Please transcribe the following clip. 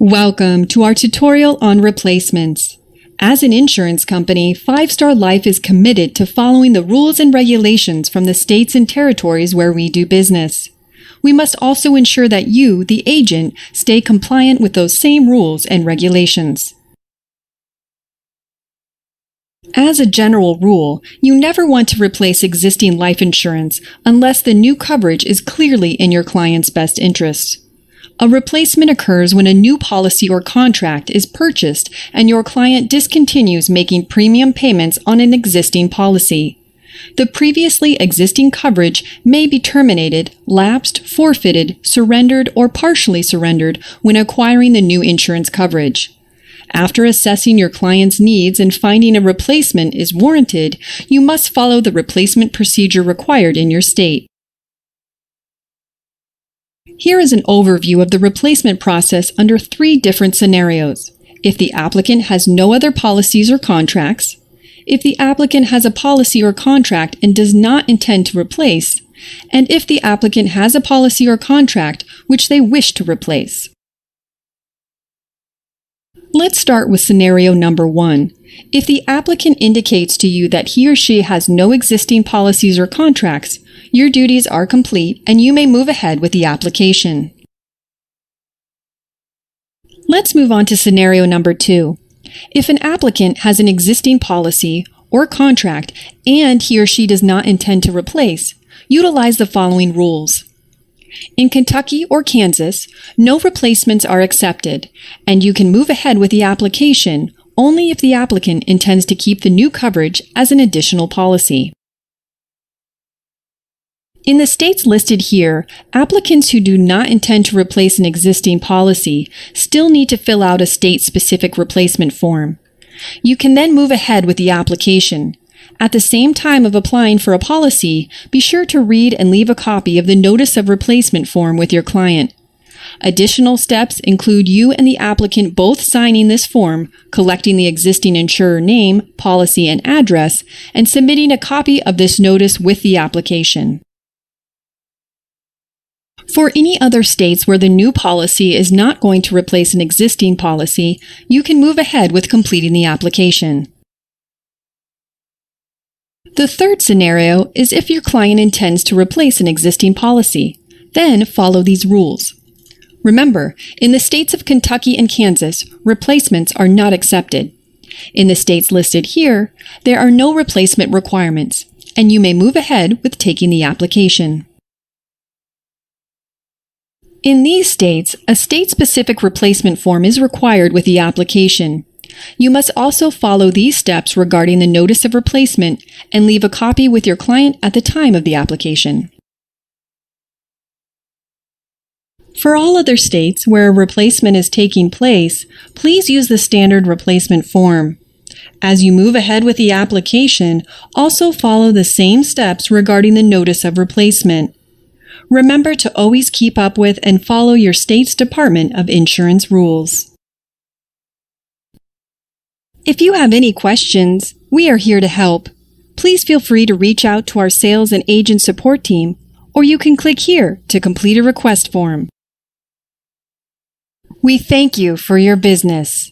Welcome to our tutorial on replacements. As an insurance company, 5-Star Life is committed to following the rules and regulations from the states and territories where we do business. We must also ensure that you, the agent, stay compliant with those same rules and regulations. As a general rule, you never want to replace existing life insurance unless the new coverage is clearly in your client's best interest. A replacement occurs when a new policy or contract is purchased and your client discontinues making premium payments on an existing policy. The previously existing coverage may be terminated, lapsed, forfeited, surrendered, or partially surrendered when acquiring the new insurance coverage. After assessing your client's needs and finding a replacement is warranted, you must follow the replacement procedure required in your state. Here is an overview of the replacement process under 3 different scenarios. If the applicant has no other policies or contracts, if the applicant has a policy or contract and does not intend to replace, and if the applicant has a policy or contract which they wish to replace. Let's start with scenario number 1. If the applicant indicates to you that he or she has no existing policies or contracts, your duties are complete and you may move ahead with the application. Let's move on to scenario number 2. If an applicant has an existing policy or contract and he or she does not intend to replace, utilize the following rules. In Kentucky or Kansas, no replacements are accepted, and you can move ahead with the application only if the applicant intends to keep the new coverage as an additional policy. In the states listed here, applicants who do not intend to replace an existing policy still need to fill out a state-specific replacement form. You can then move ahead with the application. At the same time of applying for a policy, be sure to read and leave a copy of the Notice of Replacement form with your client. Additional steps include you and the applicant both signing this form, collecting the existing insurer name, policy, and address, and submitting a copy of this notice with the application. For any other states where the new policy is not going to replace an existing policy, you can move ahead with completing the application. The third scenario is if your client intends to replace an existing policy. Then follow these rules. Remember, in the states of Kentucky and Kansas, replacements are not accepted. In the states listed here, there are no replacement requirements, and you may move ahead with taking the application. In these states, a state-specific replacement form is required with the application. You must also follow these steps regarding the Notice of Replacement and leave a copy with your client at the time of the application. For all other states where a replacement is taking place, please use the standard replacement form. As you move ahead with the application, also follow the same steps regarding the Notice of Replacement. Remember to always keep up with and follow your state's Department of Insurance rules. If you have any questions, we are here to help. Please feel free to reach out to our sales and agent support team, or you can click here to complete a request form. We thank you for your business.